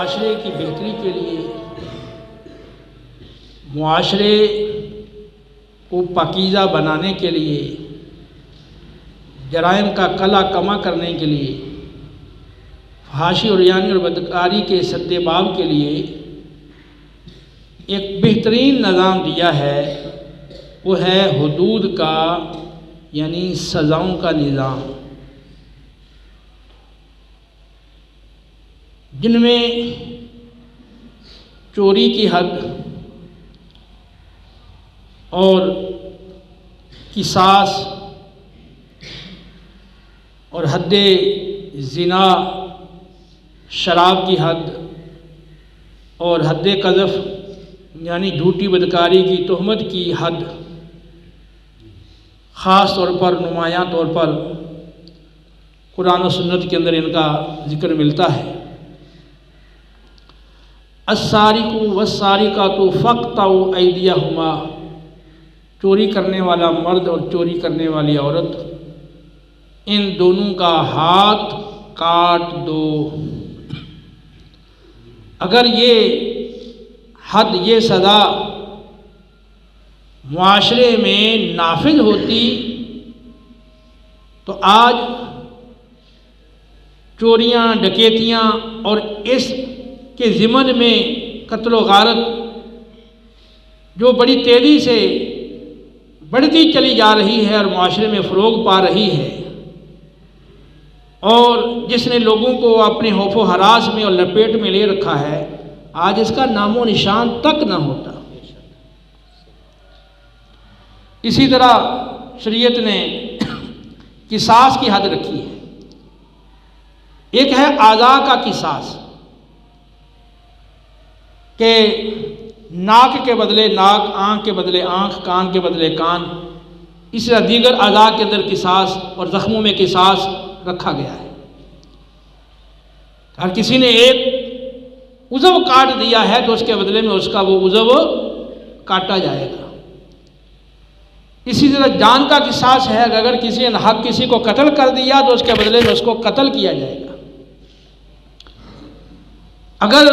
معاشرے کی بہتری کے لیے، معاشرے کو پاکیزہ بنانے کے لیے، جرائم کا کلا کما کرنے کے لیے، فحاشی اور ریانی اور بدکاری کے سدباب کے لیے ایک بہترین نظام دیا ہے، وہ ہے حدود کا، یعنی سزاؤں کا نظام، جن میں چوری کی حد اور قصاص اور حد زنا، شراب کی حد اور حد قذف یعنی جھوٹی بدکاری کی تہمت کی حد خاص طور پر نمایاں طور پر قرآن و سنت کے اندر ان کا ذکر ملتا ہے۔ السارق والسارقۃ فاقطعوا ایدیہما، چوری کرنے والا مرد اور چوری کرنے والی عورت، ان دونوں کا ہاتھ کاٹ دو۔ اگر یہ حد، یہ سزا معاشرے میں نافذ ہوتی تو آج چوریاں، ڈکیتیاں اور اس کے ضمن میں قتل و غارت جو بڑی تیزی سے بڑھتی چلی جا رہی ہے اور معاشرے میں فروغ پا رہی ہے، اور جس نے لوگوں کو اپنے خوف و ہراس میں اور لپیٹ میں لے رکھا ہے، آج اس کا نام و نشان تک نہ ہوتا۔ اسی طرح شریعت نے قصاص کی حد رکھی ہے۔ ایک ہے اعضاء کا قصاص، کہ ناک کے بدلے ناک، آنکھ کے بدلے آنکھ، کان کے بدلے کان، اس طرح دیگر اعضاء کے اندر قصاص اور زخموں میں قصاص رکھا گیا ہے۔ ہر کسی نے ایک عضو کاٹ دیا ہے تو اس کے بدلے میں اس کا وہ عضو کاٹا جائے گا۔ اسی طرح جان کا قصاص ہے، اگر کسی نے حق کسی کو قتل کر دیا تو اس کے بدلے میں اس کو قتل کیا جائے گا۔ اگر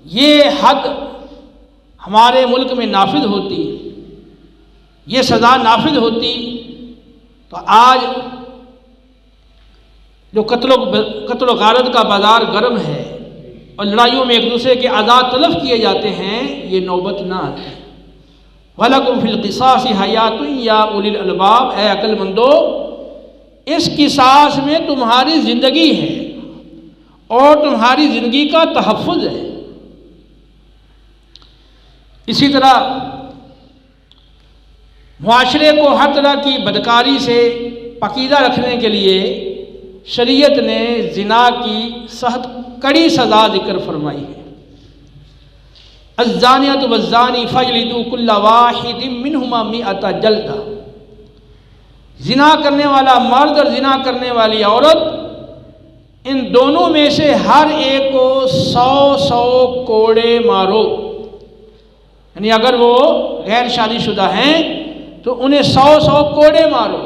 یہ حد ہمارے ملک میں نافذ ہوتی، یہ سزا نافذ ہوتی، تو آج جو قتل و غارت کا بازار گرم ہے اور لڑائیوں میں ایک دوسرے کے اعضاء تلف کیے جاتے ہیں، یہ نوبت نہ آتی۔ وَلَكُمْ فِي الْقِصَاصِ حَيَاتٌ يَا أُولِي الْأَلْبَابِ، اے عقل مندو، اس قصاص میں تمہاری زندگی ہے اور تمہاری زندگی کا تحفظ ہے۔ اسی طرح معاشرے کو ہر طرح کی بدکاری سے پاکیزہ رکھنے کے لیے شریعت نے زنا کی سخت کڑی سزا ذکر فرمائی ہے۔ الزانیۃ والزانی فاجلدوا کل واحد منہما 100 جلدہ، زنا کرنے والا مرد اور زنا کرنے والی عورت، ان دونوں میں سے ہر ایک کو 100 کوڑے مارو۔ یعنی اگر وہ غیر شادی شدہ ہیں تو انہیں 100 کوڑے مارو۔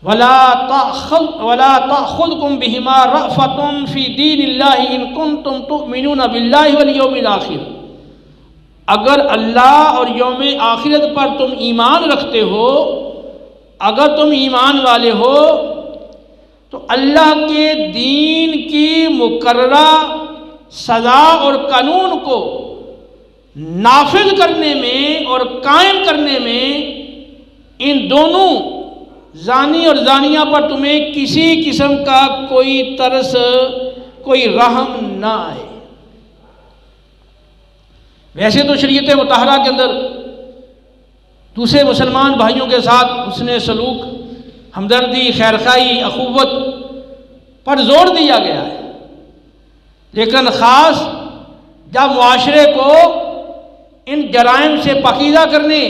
وَلَا تَأْخُذْكُمْ بِهِمَا رَأْفَةٌ فِي دِينِ اللَّهِ إِن كُنتُمْ تُؤْمِنُونَ بِاللَّهِ وَالْيَوْمِ الْآخِرِ، اگر اللہ اور یوم آخرت پر تم ایمان رکھتے ہو، اگر تم ایمان والے ہو، تو اللہ کے دین کی مقررہ سزا اور قانون کو نافذ کرنے میں اور قائم کرنے میں ان دونوں زانی اور زانیہ پر تمہیں کسی قسم کا کوئی ترس، کوئی رحم نہ آئے۔ ویسے تو شریعت مطہرہ کے اندر دوسرے مسلمان بھائیوں کے ساتھ حسن سلوک، ہمدردی، خیرخواہی، اخوت پر زور دیا گیا ہے، لیکن خاص جب معاشرے کو ان جرائم سے پاکیزہ کرنے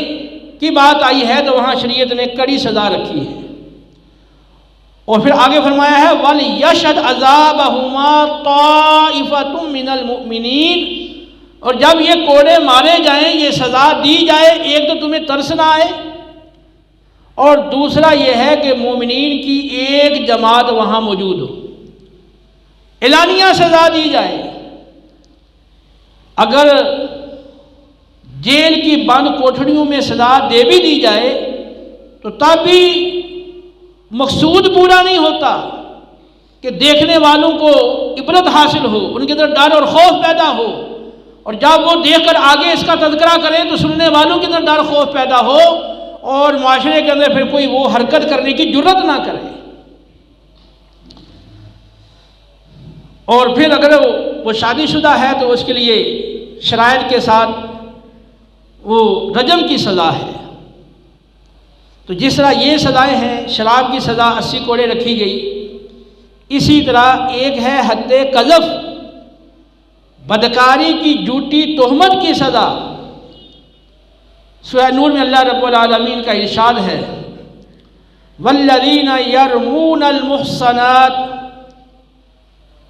کی بات آئی ہے تو وہاں شریعت نے کڑی سزا رکھی ہے۔ اور پھر آگے فرمایا ہے وَلْيَشْهَدْ عَذَابَهُمَا طَائِفَةٌ مِّنَ الْمُؤْمِنِينَ، اور جب یہ کوڑے مارے جائیں، یہ سزا دی جائے، ایک تو تمہیں ترس نہ آئے، اور دوسرا یہ ہے کہ مومنین کی ایک جماعت وہاں موجود ہو۔ اعلانیہ سزا دی جائے، اگر جیل کی بند کوٹھڑیوں میں سزا دے بھی دی جائے تو تب بھی مقصود پورا نہیں ہوتا کہ دیکھنے والوں کو عبرت حاصل ہو، ان کے اندر ڈر اور خوف پیدا ہو، اور جب وہ دیکھ کر آگے اس کا تذکرہ کریں تو سننے والوں کے اندر ڈر خوف پیدا ہو اور معاشرے کے اندر پھر کوئی وہ حرکت کرنے کی جرت نہ کرے۔ اور پھر اگر وہ شادی شدہ ہے تو اس کے لیے شرائط کے ساتھ وہ رجم کی سزا ہے۔ تو جس طرح یہ سزائیں ہیں، شراب کی سزا 80 کوڑے رکھی گئی، اسی طرح ایک ہے حد قذف، بدکاری کی جھوٹی تہمت کی سزا۔ سورہ نور میں اللہ رب العالمین کا ارشاد ہے، والذین یرمون المحصنات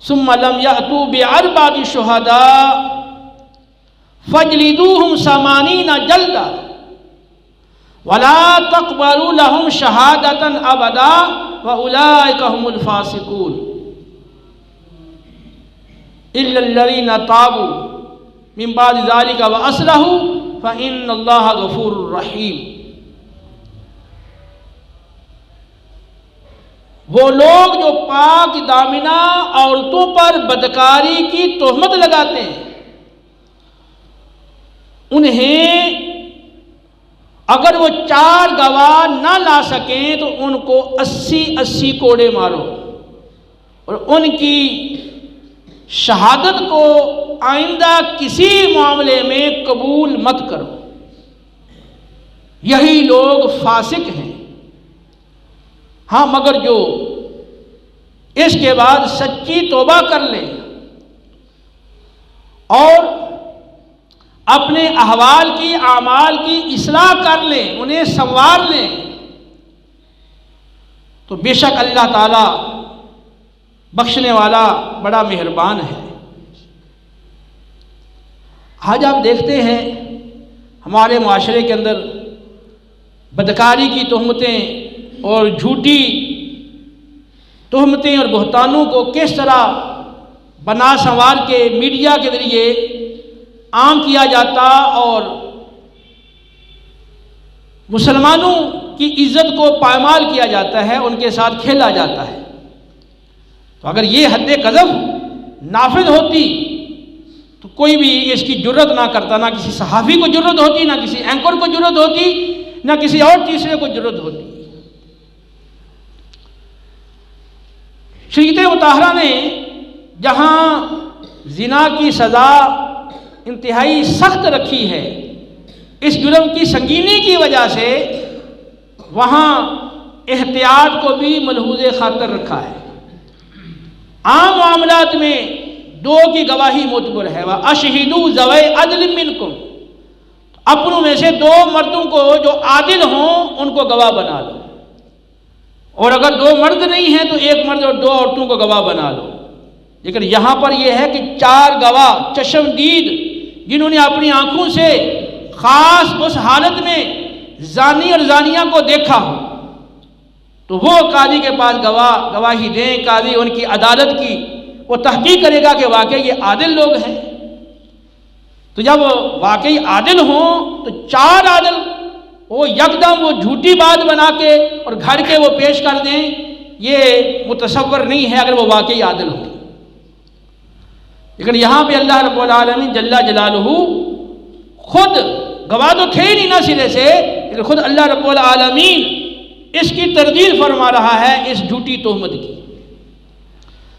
ثم لم یأتوا بأربعة شہداء فاجلدوہم 80 جلدہ ولا تقبلوا لهم شہادة ابدا وأولئک هم الفاسقون إلا الذين تابوا من بعد ذلك وأصلحوا فإن الله غفور رحیم۔ وہ لوگ جو پاک دامنہ عورتوں پر بدکاری کی تہمت لگاتے ہیں، انہیں اگر وہ 4 گواہ نہ لا سکیں تو ان کو 80 کوڑے مارو، اور ان کی شہادت کو آئندہ کسی معاملے میں قبول مت کرو، یہی لوگ فاسق ہیں۔ ہاں مگر جو اس کے بعد سچی توبہ کر لیں اور اپنے احوال کی اعمال کی اصلاح کر لیں، انہیں سنوار لیں، تو بے شک اللہ تعالی بخشنے والا بڑا مہربان ہے۔ آج آپ دیکھتے ہیں ہمارے معاشرے کے اندر بدکاری کی تہمتیں اور جھوٹی تہمتیں اور بہتانوں کو کس طرح بنا سنوار کے میڈیا کے ذریعے عام کیا جاتا اور مسلمانوں کی عزت کو پامال کیا جاتا ہے، ان کے ساتھ کھیلا جاتا ہے۔ تو اگر یہ حد قذف نافذ ہوتی تو کوئی بھی اس کی جرت نہ کرتا، نہ کسی صحافی کو جرت ہوتی، نہ کسی اینکر کو جرت ہوتی، نہ کسی اور تیسرے کو جرت ہوتی۔ شریعت مطہرہ نے جہاں زنا کی سزا انتہائی سخت رکھی ہے اس جرم کی سنگینی کی وجہ سے، وہاں احتیاط کو بھی ملحوظ خاطر رکھا ہے۔ عام معاملات میں 2 کی گواہی معتبر ہے، وَأَشْهِدُوا ذَوَيْ عَدْلٍ مِّنْكُمْ، اپنوں میں سے 2 مردوں کو جو عادل ہوں ان کو گواہ بنا لو، اور اگر 2 مرد نہیں ہیں تو 1 مرد اور 2 عورتوں کو گواہ بنا لو۔ لیکن یہاں پر یہ ہے کہ 4 گواہ چشمدید جنہوں نے اپنی آنکھوں سے خاص اس حالت میں زانی اور زانیہ کو دیکھا ہو تو وہ قاضی کے پاس گواہی دیں، قاضی ان کی عدالت کی وہ تحقیق کرے گا کہ واقعی یہ عادل لوگ ہیں۔ تو جب واقعی عادل ہوں تو 4 عادل وہ یکدم وہ جھوٹی بات بنا کے اور گھر کے وہ پیش کر دیں، یہ متصور نہیں ہے اگر وہ واقعی عادل ہوں۔ لیکن یہاں پہ اللہ رب العالمین جل جلالہ خود گواہ تو تھے ہی نہیں نہ سرے سے، لیکن خود اللہ رب العالمین اس کی تردید فرما رہا ہے اس جھوٹی تہمت کی۔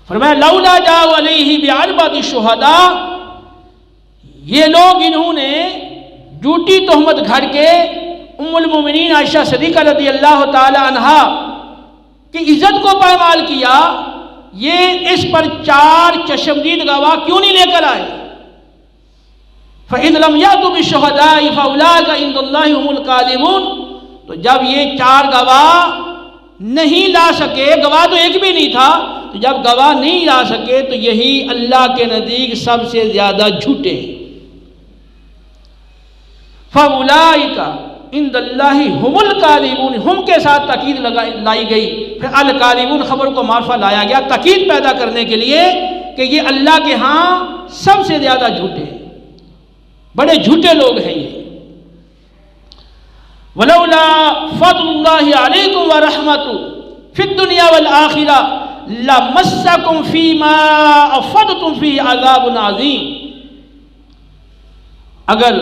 فرمایا لولا جاءوا علیہ بأربعة شہداء، یہ لوگ انہوں نے جھوٹی تہمت گھڑ کے ام المومنین عائشہ صدیقہ رضی اللہ تعالی عنہا کی عزت کو پامال کیا، یہ اس پر 4 چشمدید گواہ کیوں نہیں لے کر آئے؟ فَإِذْ لَمْ يَأْتُوا بِالشُّهَدَاءِ فَأُولَٰئِكَ عِندَ اللَّهِ هُمُ الْكَاذِبُونَ، تو جب یہ 4 گواہ نہیں لا سکے، گواہ تو ایک بھی نہیں تھا، تو جب گواہ نہیں لا سکے تو یہی اللہ کے نزدیک سب سے زیادہ جھوٹے ہیں۔ فَأُولَٰئِكَ عِندَ اللَّهِ هُمُ الْكَاذِبُونَ، ہم کے ساتھ تاکید لائی گئی، پھر الکاذبون خبر کو معرفہ لایا گیا تاکید پیدا کرنے کے لیے کہ یہ اللہ کے ہاں سب سے زیادہ جھوٹے ہیں، بڑے جھوٹے لوگ ہیں یہ۔ ولولا فضل اللہ علیکم ورحمتہ فی الدنیا والآخرہ لمسکم فیما افضتم فیہ عذاب عظیم۔ اگر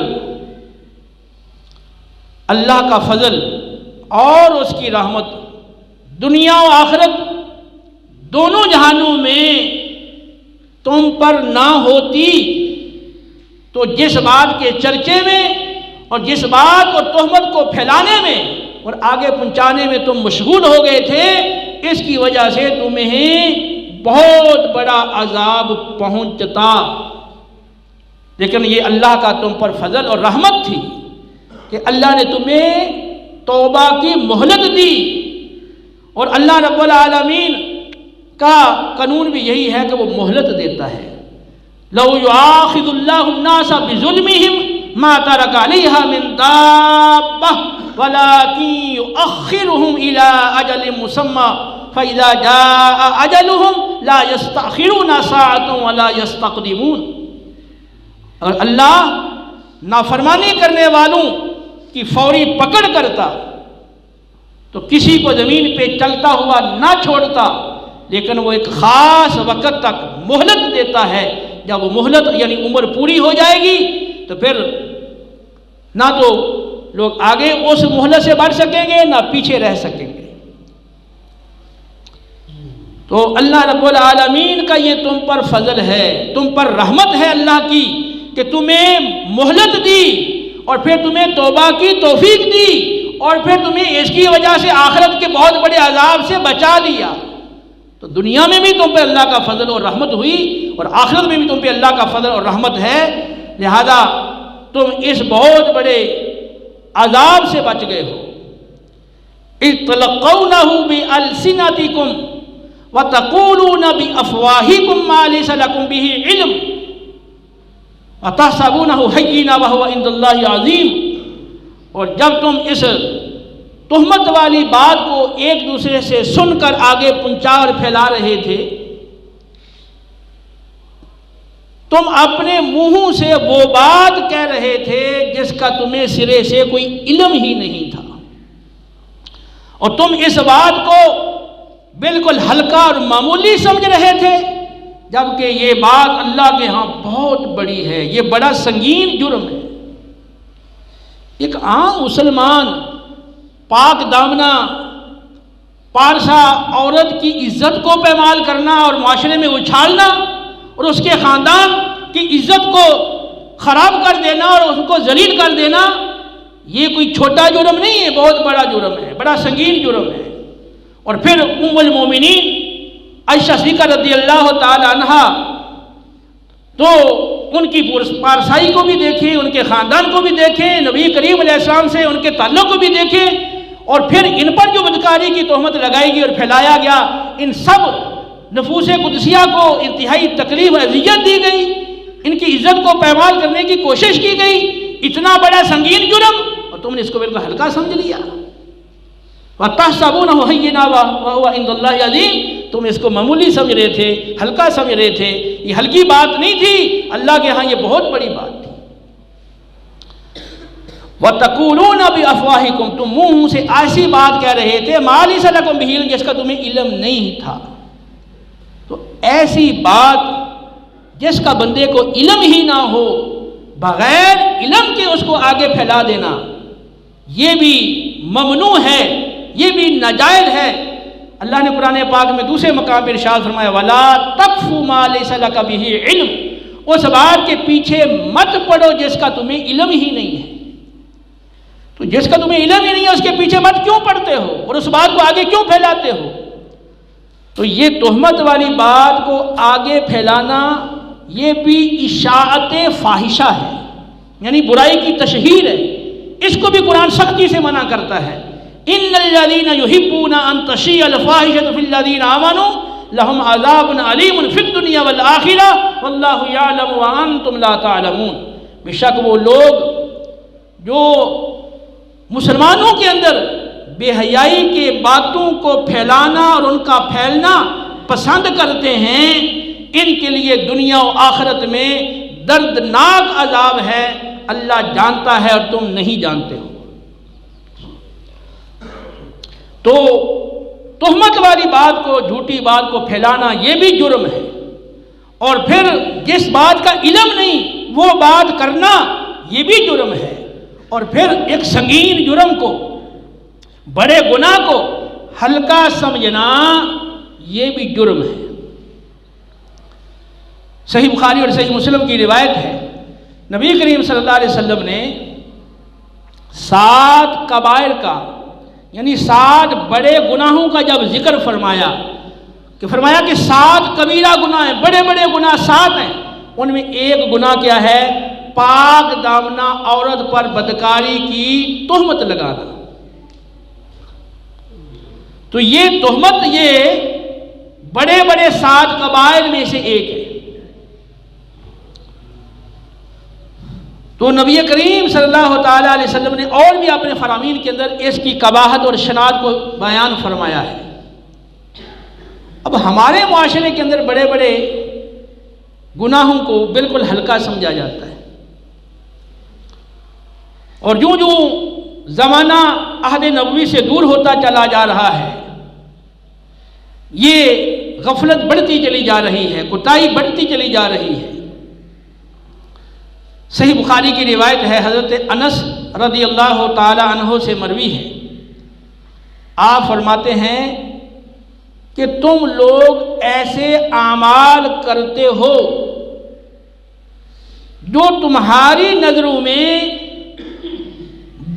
اللہ کا فضل اور اس کی رحمت دنیا و آخرت دونوں جہانوں میں تم پر نہ ہوتی تو جس بات کے چرچے میں اور جس بات اور تہمت کو پھیلانے میں اور آگے پہنچانے میں تم مشغول ہو گئے تھے، اس کی وجہ سے تمہیں بہت بڑا عذاب پہنچتا۔ لیکن یہ اللہ کا تم پر فضل اور رحمت تھی کہ اللہ نے تمہیں توبہ کی مہلت دی، اور اللہ رب العالمین کا قانون بھی یہی ہے کہ وہ مہلت دیتا ہے۔ لو یؤاخذ اللہ الناس بظلمہم ما ترک علیہا من دابہ ولکن یؤخرہم الی اجل مسمی فاذا جاء اجلہم لا یستأخرون ساعۃ ولا یستقدمون۔ اگر اللہ نافرمانی کرنے والوں کی فوری پکڑ کرتا تو کسی کو زمین پہ چلتا ہوا نہ چھوڑتا، لیکن وہ ایک خاص وقت تک مہلت دیتا ہے۔ جب وہ مہلت یعنی عمر پوری ہو جائے گی تو پھر نہ تو لوگ آگے اس مہلت سے بڑھ سکیں گے نہ پیچھے رہ سکیں گے۔ تو اللہ رب العالمین کا یہ تم پر فضل ہے، تم پر رحمت ہے اللہ کی کہ تمہیں مہلت دی اور پھر تمہیں توبہ کی توفیق دی، اور پھر تمہیں اس کی وجہ سے آخرت کے بہت بڑے عذاب سے بچا لیا۔ تو دنیا میں بھی تم پہ اللہ کا فضل اور رحمت ہوئی، اور آخرت میں بھی تم پہ اللہ کا فضل اور رحمت ہے، لہذا تم اس بہت بڑے عذاب سے بچ گئے ہو۔ اذ تلقونہ بألسنتکم وتقولون بأفواہکم ما لیس لکم بہ علم وَتَحْسَبُونَهُ هَيِّنًا وَهُوَ عِندَ اللَّهِ عَظِيمٌ۔ اور جب تم اس تہمت والی بات کو ایک دوسرے سے سن کر آگے پہنچا اور پھیلا رہے تھے، تم اپنے منہوں سے وہ بات کہہ رہے تھے جس کا تمہیں سرے سے کوئی علم ہی نہیں تھا، اور تم اس بات کو بالکل ہلکا اور معمولی سمجھ رہے تھے، جبکہ یہ بات اللہ کے ہاں بہت بڑی ہے، یہ بڑا سنگین جرم ہے۔ ایک عام مسلمان پاک دامنہ پارسا عورت کی عزت کو پامال کرنا اور معاشرے میں اچھالنا اور اس کے خاندان کی عزت کو خراب کر دینا اور اس کو ذلیل کر دینا، یہ کوئی چھوٹا جرم نہیں ہے، بہت بڑا جرم ہے، بڑا سنگین جرم ہے۔ اور پھر ام المومنین عائشہ صدیقہ رضی اللہ تعالی عنہ، تو ان کی پارسائی کو بھی دیکھیں، ان کے خاندان کو بھی دیکھیں، نبی کریم علیہ السلام سے ان کے تعلق کو بھی دیکھیں، اور پھر ان پر جو بدکاری کی تہمت لگائی گئی اور پھیلایا گیا، ان سب نفوس قدسیہ کو انتہائی تکلیف اور اذیت دی گئی، ان کی عزت کو پامال کرنے کی کوشش کی گئی۔ اتنا بڑا سنگین جرم اور تم نے اس کو بالکل ہلکا سمجھ لیا۔ وَتَحْسَبُونَهُ هَيِّنًا وَهُوَ عِندَ اللَّهِ عَظِيمٌ۔ تم اس کو معمولی سمجھ رہے تھے، ہلکا سمجھ رہے تھے، یہ ہلکی بات نہیں تھی، اللہ کے ہاں یہ بہت بڑی بات تھی۔ وَتَقُولُونَ بِأَفْوَاهِكُمْ، تم منہ سے ایسی بات کہہ رہے تھے مَا لَيْسَ لَكُمْ بِهِ علم، جس کا تمہیں علم نہیں تھا۔ تو ایسی بات جس کا بندے کو علم ہی نہ ہو، بغیر علم کے اس کو آگے پھیلا دینا، یہ بھی ممنوع ہے، یہ بھی ناجائز ہے۔ اللہ نے قرآن پاک میں دوسرے مقام پر ارشاد فرمایا وَلَا تَقْفُ مَا لَيْسَ لَكَ بِهِ عِلْمٌ، اس بات کے پیچھے مت پڑو جس کا تمہیں علم ہی نہیں ہے۔ تو جس کا تمہیں علم ہی نہیں ہے اس کے پیچھے مت کیوں پڑتے ہو اور اس بات کو آگے کیوں پھیلاتے ہو؟ تو یہ تہمت والی بات کو آگے پھیلانا یہ بھی اشاعت فاحشہ ہے، یعنی برائی کی تشہیر ہے۔ اس کو بھی قرآن سختی سے منع کرتا ہے۔ ان الذین یحبون ان تشیع الفاحشۃ فی الذین آمنوا لہم عذاب علیم فی الدنیا والآخرہ واللہ یعلم وانتم لا تعلمون۔ بے شک وہ لوگ جو مسلمانوں کے اندر بے حیائی کے باتوں کو پھیلانا اور ان کا پھیلنا پسند کرتے ہیں، ان کے لیے دنیا و آخرت میں دردناک عذاب ہے، اللہ جانتا ہے اور تم نہیں جانتے ہو۔ تو تہمت والی بات کو، جھوٹی بات کو پھیلانا یہ بھی جرم ہے، اور پھر جس بات کا علم نہیں وہ بات کرنا یہ بھی جرم ہے، اور پھر ایک سنگین جرم کو، بڑے گناہ کو ہلکا سمجھنا یہ بھی جرم ہے۔ صحیح بخاری اور صحیح مسلم کی روایت ہے، نبی کریم صلی اللہ علیہ وسلم نے 7 کبائر کا یعنی 7 بڑے گناہوں کا جب ذکر فرمایا کہ 7 کبیرہ گناہ ہیں، بڑے بڑے گناہ 7 ہیں، ان میں ایک گناہ کیا ہے؟ پاک دامنہ عورت پر بدکاری کی تہمت لگانا۔ تو یہ تہمت یہ بڑے بڑے 7 کبائر میں سے ایک ہے۔ تو نبی کریم صلی اللہ تعالیٰ علیہ وسلم نے اور بھی اپنے فرامین کے اندر اس کی قباحت اور شناعت کو بیان فرمایا ہے۔ اب ہمارے معاشرے کے اندر بڑے بڑے گناہوں کو بالکل ہلکا سمجھا جاتا ہے، اور جو زمانہ عہد نبوی سے دور ہوتا چلا جا رہا ہے، یہ غفلت بڑھتی چلی جا رہی ہے، کوتاہی بڑھتی چلی جا رہی ہے۔ صحیح بخاری کی روایت ہے، حضرت انس رضی اللہ تعالی عنہ سے مروی ہے، آپ فرماتے ہیں کہ تم لوگ ایسے اعمال کرتے ہو جو تمہاری نظروں میں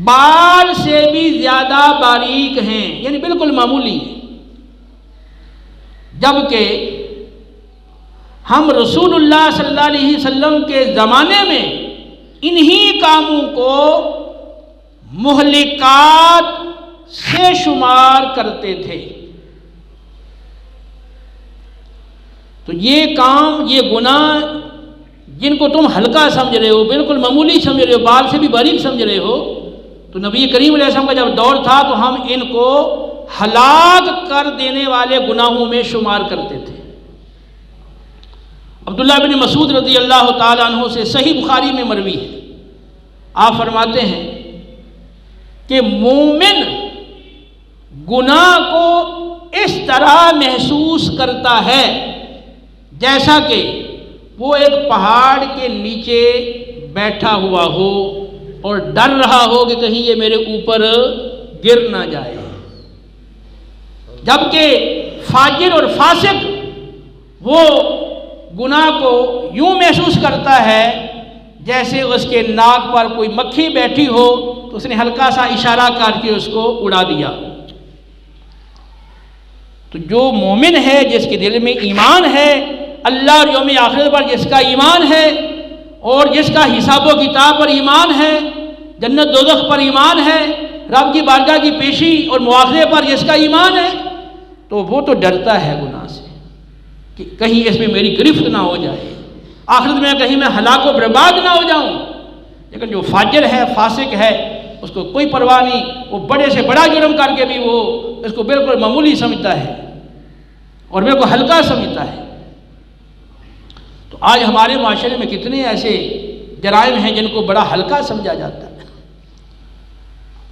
بال سے بھی زیادہ باریک ہیں، یعنی بالکل معمولی ہیں، جبکہ ہم رسول اللہ صلی اللہ علیہ وسلم کے زمانے میں انہی کاموں کو مہلکات سے شمار کرتے تھے۔ تو یہ کام، یہ گناہ جن کو تم ہلکا سمجھ رہے ہو، بالکل معمولی سمجھ رہے ہو، بال سے بھی باریک سمجھ رہے ہو، تو نبی کریم علیہ السلام کا جب دور تھا تو ہم ان کو ہلاک کر دینے والے گناہوں میں شمار کرتے تھے۔ عبداللہ بن مسعود رضی اللہ تعالیٰ عنہ سے صحیح بخاری میں مروی ہے، آپ فرماتے ہیں کہ مومن گناہ کو اس طرح محسوس کرتا ہے جیسا کہ وہ ایک پہاڑ کے نیچے بیٹھا ہوا ہو اور ڈر رہا ہو کہ کہیں یہ میرے اوپر گر نہ جائے، جبکہ فاجر اور فاسق وہ گناہ کو یوں محسوس کرتا ہے جیسے اس کے ناک پر کوئی مکھی بیٹھی ہو تو اس نے ہلکا سا اشارہ کر کے اس کو اڑا دیا۔ تو جو مومن ہے، جس کے دل میں ایمان ہے، اللہ اور یوم آخرت پر جس کا ایمان ہے، اور جس کا حساب و کتاب پر ایمان ہے، جنت دوزخ پر ایمان ہے، رب کی بارگاہ کی پیشی اور مواخذے پر جس کا ایمان ہے، تو وہ تو ڈرتا ہے گناہ سے کہ کہیں اس میں میری گرفت نہ ہو جائے، آخرت میں کہیں میں ہلاک و برباد نہ ہو جاؤں۔ لیکن جو فاجر ہے، فاسق ہے، اس کو کوئی پرواہ نہیں، وہ بڑے سے بڑا جرم کر کے بھی وہ اس کو بالکل معمولی سمجھتا ہے اور بالکل ہلکا سمجھتا ہے۔ تو آج ہمارے معاشرے میں کتنے ایسے جرائم ہیں جن کو بڑا ہلکا سمجھا جاتا ہے،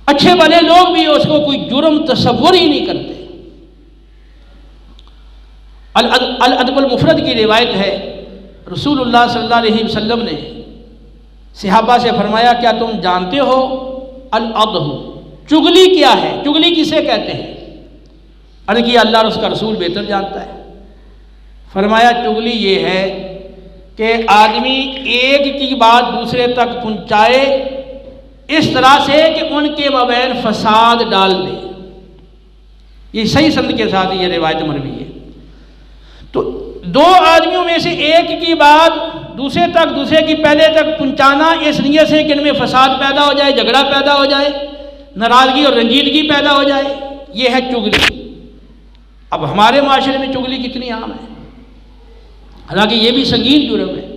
اچھے بھلے لوگ بھی اس کو کوئی جرم تصور ہی نہیں کرتے۔ الادب المفرد کی روایت ہے، رسول اللہ صلی اللہ علیہ وسلم نے صحابہ سے فرمایا، کیا تم جانتے ہو العدہ، چغلی کیا ہے؟ چغلی کسے کہتے ہیں؟ عرض کیا اللہ اور اس کا رسول بہتر جانتا ہے۔ فرمایا چغلی یہ ہے کہ آدمی ایک کی بات دوسرے تک پہنچائے اس طرح سے کہ ان کے مابین فساد ڈال دے۔ یہ صحیح سند کے ساتھ یہ روایت مروی ہے۔ تو دو آدمیوں میں سے ایک کی بات دوسرے تک، دوسرے کی پہلے تک پہنچانا اس نیت سے کہ ان میں فساد پیدا ہو جائے، جھگڑا پیدا ہو جائے، ناراضگی اور رنجیدگی پیدا ہو جائے، یہ ہے چغلی۔ اب ہمارے معاشرے میں چغلی کتنی عام ہے، حالانکہ یہ بھی سنگین جرم ہے۔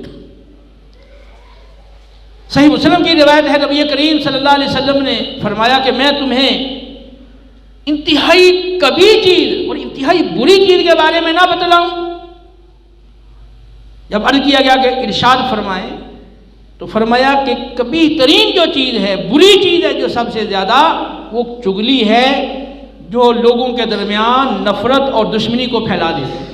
صحیح مسلم کی روایت ہے، نبی کریم صلی اللہ علیہ وسلم نے فرمایا کہ میں تمہیں انتہائی کبیر چیز اور انتہائی بری چیز کے بارے میں نہ بتلاؤں جب عرض کیا گیا کہ ارشاد فرمائیں تو فرمایا کہ کبھی ترین جو چیز ہے، بری چیز ہے جو سب سے زیادہ، وہ چغلی ہے جو لوگوں کے درمیان نفرت اور دشمنی کو پھیلا دیتی ہے۔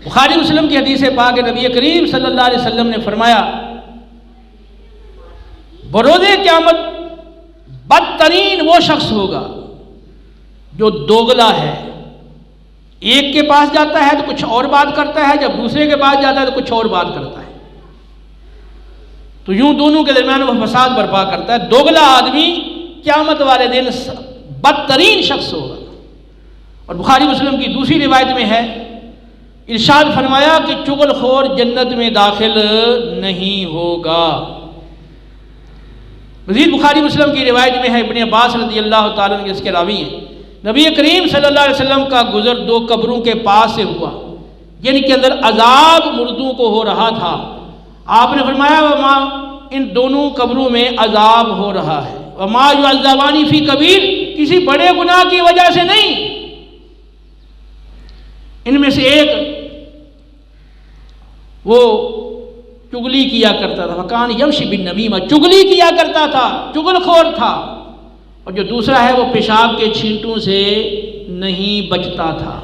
بخاری مسلم کی حدیث پاک نبی کریم صلی اللہ علیہ وسلم نے فرمایا بروز قیامت بدترین وہ شخص ہوگا جو دوگلا ہے، ایک کے پاس جاتا ہے تو کچھ اور بات کرتا ہے، جب دوسرے کے پاس جاتا ہے تو کچھ اور بات کرتا ہے، تو یوں دونوں کے درمیان وہ فساد برپا کرتا ہے۔ دوگلا آدمی قیامت والے دن بدترین شخص ہوگا۔ اور بخاری مسلم کی دوسری روایت میں ہے، ارشاد فرمایا کہ چغل خور جنت میں داخل نہیں ہوگا۔ مزید بخاری مسلم کی روایت میں ہے، ابن عباس رضی اللہ تعالیٰ عنہ اس کے راوی ہیں، نبی کریم صلی اللہ علیہ وسلم کا گزر دو قبروں کے پاس سے ہوا جن کے اندر عذاب مردوں کو ہو رہا تھا۔ آپ نے فرمایا وما، ان دونوں قبروں میں عذاب ہو رہا ہے، وما یعذبان فی کبیر، کسی بڑے گناہ کی وجہ سے نہیں۔ ان میں سے ایک وہ چغلی کیا کرتا تھا، فکان یمشی بالنمیمہ، چغلی کیا کرتا تھا، چغل خور تھا، اور جو دوسرا ہے وہ پیشاب کے چھینٹوں سے نہیں بچتا تھا۔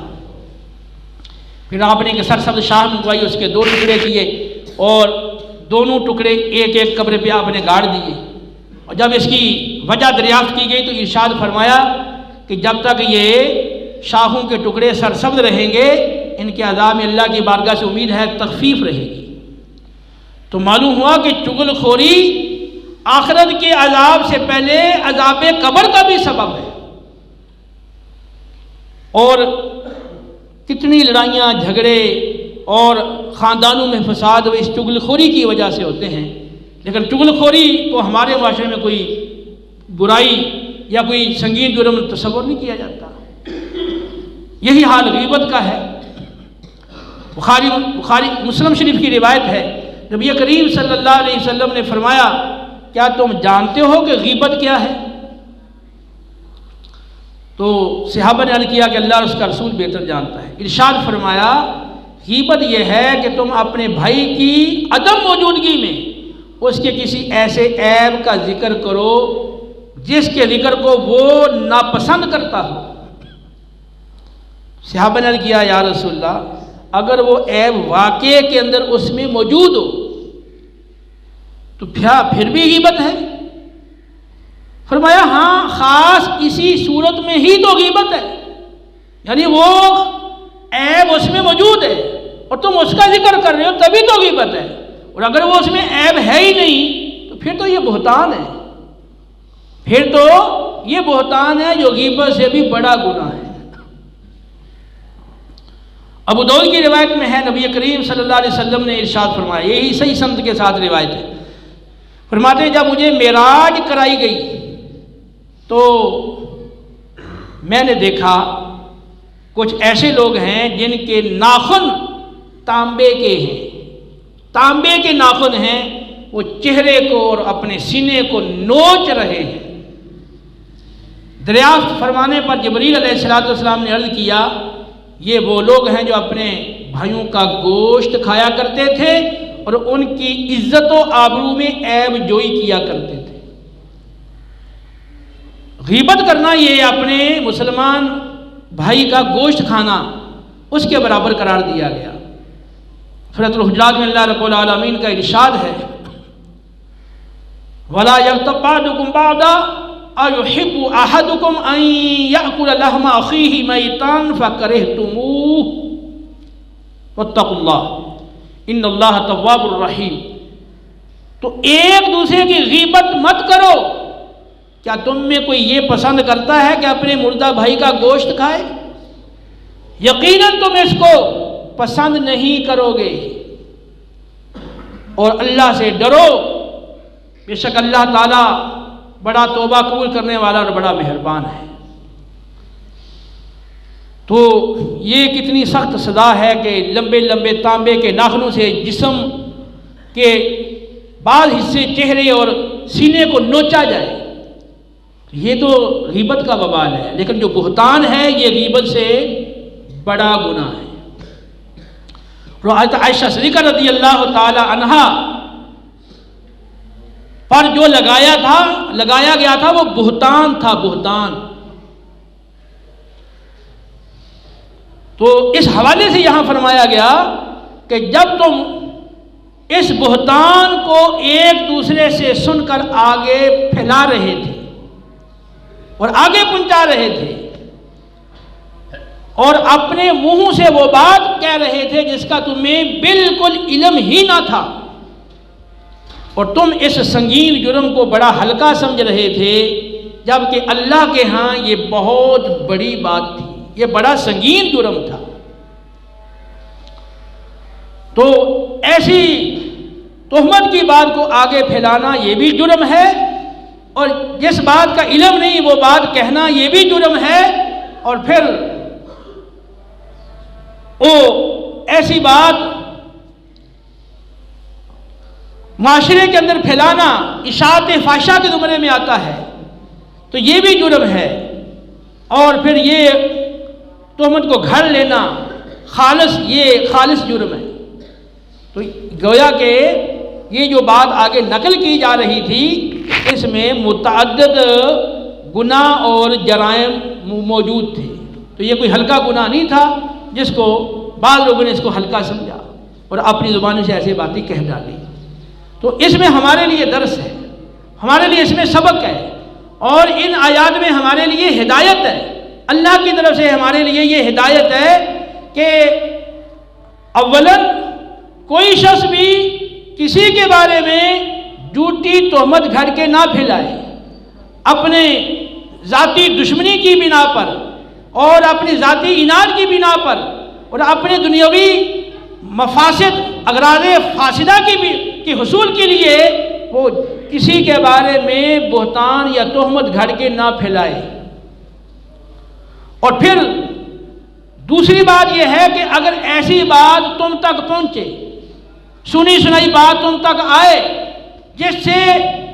پھر آپ نے ایک سرسبز شاخ منگوائی، اس کے دو ٹکڑے کیے اور دونوں ٹکڑے ایک ایک قبر پہ آپ نے گاڑ دیے، اور جب اس کی وجہ دریافت کی گئی تو ارشاد فرمایا کہ جب تک یہ شاخوں کے ٹکڑے سرسبز رہیں گے ان کے عذاب میں اللہ کی بارگاہ سے امید ہے تخفیف رہے گی۔ تو معلوم ہوا کہ چغل خوری آخرت کے عذاب سے پہلے عذاب قبر کا بھی سبب ہے، اور کتنی لڑائیاں جھگڑے اور خاندانوں میں فساد اس چغل خوری کی وجہ سے ہوتے ہیں، لیکن چغل خوری کو ہمارے معاشرے میں کوئی برائی یا کوئی سنگین جرم تصور نہیں کیا جاتا۔ یہی حال غیبت کا ہے۔ بخاری مسلم شریف کی روایت ہے، نبی کریم صلی اللہ علیہ وسلم نے فرمایا کیا تم جانتے ہو کہ غیبت کیا ہے؟ تو صحابہ نے عرض کیا کہ اللہ اور اس کا رسول بہتر جانتا ہے۔ ارشاد فرمایا غیبت یہ ہے کہ تم اپنے بھائی کی عدم موجودگی میں اس کے کسی ایسے عیب کا ذکر کرو جس کے ذکر کو وہ ناپسند کرتا ہو۔ صحابہ نے عرض کیا یا رسول اللہ اگر وہ عیب واقعے کے اندر اس میں موجود ہو تو پھر بھی غیبت ہے؟ فرمایا ہاں، خاص اسی صورت میں ہی تو غیبت ہے، یعنی وہ عیب اس میں موجود ہے اور تم اس کا ذکر کر رہے ہو تبھی تو غیبت ہے، اور اگر وہ اس میں عیب ہے ہی نہیں تو پھر تو یہ بہتان ہے، پھر تو یہ بہتان ہے جو غیبت سے بھی بڑا گناہ ہے۔ ابو داؤد کی روایت میں ہے، نبی کریم صلی اللہ علیہ وسلم نے ارشاد فرمایا، یہی صحیح سند کے ساتھ روایت ہے، فرماتے ہیں جب مجھے معراج کرائی گئی تو میں نے دیکھا کچھ ایسے لوگ ہیں جن کے ناخن تانبے کے ہیں، تانبے کے ناخن ہیں، وہ چہرے کو اور اپنے سینے کو نوچ رہے ہیں۔ دریافت فرمانے پر جبریل علیہ السلام نے عرض کیا یہ وہ لوگ ہیں جو اپنے بھائیوں کا گوشت کھایا کرتے تھے اور ان کی عزت و آبرو میں عیب جوئی کیا کرتے تھے۔ غیبت کرنا یہ اپنے مسلمان بھائی کا گوشت کھانا اس کے برابر قرار دیا گیا۔ سورۃ الحجرات میں اللہ رب العالمین کا ارشاد ہے وَلَا يَغْتَبْ بَعْضُكُمْ بَعْضًا أَيُحِبُّ أَحَدُكُمْ أَن يَأْكُلَ لَحْمَ أَخِيهِ مَيْتًا فَكَرِهْتُمُوهُ وَاتَّقُوا اللَّهَ إِنَّ اللَّهَ تَوَّابٌ رَحِيمٌ۔ تو ایک دوسرے کی غیبت مت کرو۔ کیا تم میں کوئی یہ پسند کرتا ہے کہ اپنے مردہ بھائی کا گوشت کھائے؟ یقیناً تم اس کو پسند نہیں کرو گے، اور اللہ سے ڈرو، بے شک اللہ تعالیٰ بڑا توبہ قبول کرنے والا اور بڑا مہربان ہے۔ تو یہ کتنی سخت سزا ہے کہ لمبے لمبے تانبے کے ناخنوں سے جسم کے بعض حصے چہرے اور سینے کو نوچا جائے۔ یہ تو غیبت کا وبال ہے، لیکن جو بہتان ہے یہ غیبت سے بڑا گناہ ہے۔ حضرت عائشہ صدیقہ رضی اللہ تعالی عنہا پر جو لگایا گیا تھا وہ بہتان تھا، بہتان۔ تو اس حوالے سے یہاں فرمایا گیا کہ جب تم اس بہتان کو ایک دوسرے سے سن کر آگے پھیلا رہے تھے اور آگے پہنچا رہے تھے اور اپنے منہ سے وہ بات کہہ رہے تھے جس کا تمہیں بالکل علم ہی نہ تھا، اور تم اس سنگین جرم کو بڑا ہلکا سمجھ رہے تھے، جبکہ اللہ کے ہاں یہ بہت بڑی بات تھی، یہ بڑا سنگین جرم تھا۔ تو ایسی تہمت کی بات کو آگے پھیلانا یہ بھی جرم ہے، اور جس بات کا علم نہیں وہ بات کہنا یہ بھی جرم ہے، اور پھر وہ ایسی بات معاشرے کے اندر پھیلانا اشاعت فحشہ کے زمرے میں آتا ہے، تو یہ بھی جرم ہے، اور پھر یہ تہمت کو گھڑ لینا یہ خالص جرم ہے۔ تو گویا کہ یہ جو بات آگے نقل کی جا رہی تھی اس میں متعدد گناہ اور جرائم موجود تھے، تو یہ کوئی ہلکا گناہ نہیں تھا جس کو بعض لوگوں نے اس کو ہلکا سمجھا اور اپنی زبانوں سے ایسی باتیں کہہ ڈالی۔ تو اس میں ہمارے لیے درس ہے، ہمارے لیے اس میں سبق ہے، اور ان آیات میں ہمارے لیے ہدایت ہے، اللہ کی طرف سے ہمارے لیے یہ ہدایت ہے کہ اولاً کوئی شخص بھی کسی کے بارے میں جھوٹی تہمت گھڑ کے نہ پھیلائے، اپنے ذاتی دشمنی کی بنا پر اور اپنی ذاتی اناد کی بنا پر اور اپنے دنیاوی مفاسد اغراض فاسدہ کے حصول کے لیے وہ کسی کے بارے میں بہتان یا تہمت گھڑ کے نہ پھیلائے۔ اور پھر دوسری بات یہ ہے کہ اگر ایسی بات تم تک پہنچے، سنی سنائی بات تم تک آئے جس سے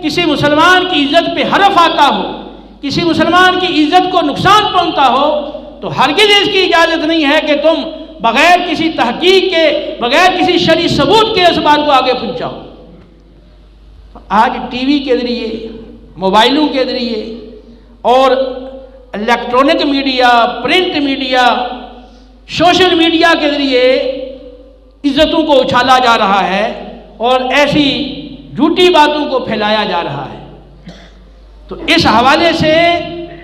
کسی مسلمان کی عزت پہ حرف آتا ہو، کسی مسلمان کی عزت کو نقصان پہنچتا ہو، تو ہرگز اس کی اجازت نہیں ہے کہ تم بغیر کسی تحقیق کے، بغیر کسی شرعی ثبوت کے اس بات کو آگے پہنچاؤ۔ آج ٹی وی کے ذریعے، موبائلوں کے ذریعے اور electronic media, print media, social media کے ذریعے عزتوں کو اچھالا جا رہا ہے اور ایسی جھوٹی باتوں کو پھیلایا جا رہا ہے۔ تو اس حوالے سے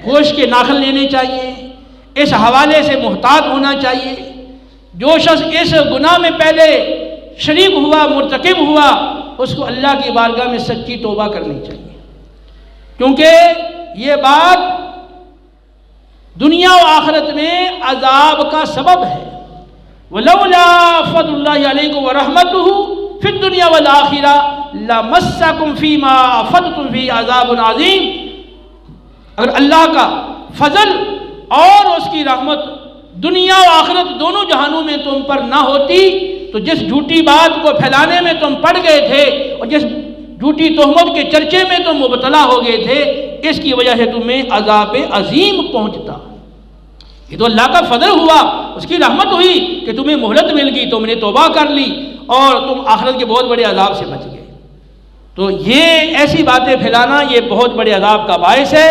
ہوش کے ناخن لینے چاہیے، اس حوالے سے محتاط ہونا چاہیے۔ جو شخص اس گناہ میں پہلے شریک ہوا، مرتکب ہوا، اس کو اللہ کی بارگاہ میں سچی توبہ کرنی چاہیے، کیونکہ یہ بات دنیا و آخرت میں عذاب کا سبب ہے۔ وَلَوْلَا فَضْلُ اللَّهِ عَلَيْكُمْ وَرَحْمَتُهُ فِي الدُّنْيَا وَالْآخِرَةِ لَمَسَّكُمْ فِي مَا أَفَضْتُمْ فِيهِ عَذَابٌ عَظِيمٌ۔ اگر اللہ کا فضل اور اس کی رحمت دنیا و آخرت دونوں جہانوں میں تم پر نہ ہوتی تو جس جھوٹی بات کو پھیلانے میں تم پڑ گئے تھے اور جس جھوٹی تہمت کے چرچے میں تم مبتلا ہو گئے تھے، اس کی وجہ سے تمہیں عذاب عظیم پہنچتا۔ یہ تو اللہ کا فضل ہوا، اس کی رحمت ہوئی کہ تمہیں مہلت مل گئی، تم نے توبہ کر لی اور تم آخرت کے بہت بڑے عذاب سے بچ گئے۔ تو یہ ایسی باتیں پھیلانا یہ بہت بڑے عذاب کا باعث ہے۔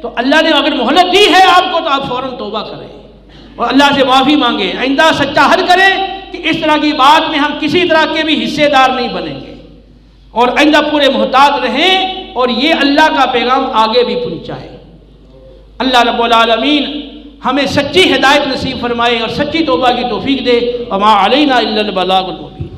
تو اللہ نے اگر مہلت دی ہے آپ کو تو آپ فوراً توبہ کریں اور اللہ سے معافی مانگیں، آئندہ سچا عہد کریں کہ اس طرح کی بات میں ہم کسی طرح کے بھی حصے دار نہیں بنیں گے، اور آئندہ پورے محتاط رہیں اور یہ اللہ کا پیغام آگے بھی پہنچائے۔ اللہ رب العالمین ہمیں سچی ہدایت نصیب فرمائے اور سچی توبہ کی توفیق دے۔ وما علینا الا البلاغ المبین۔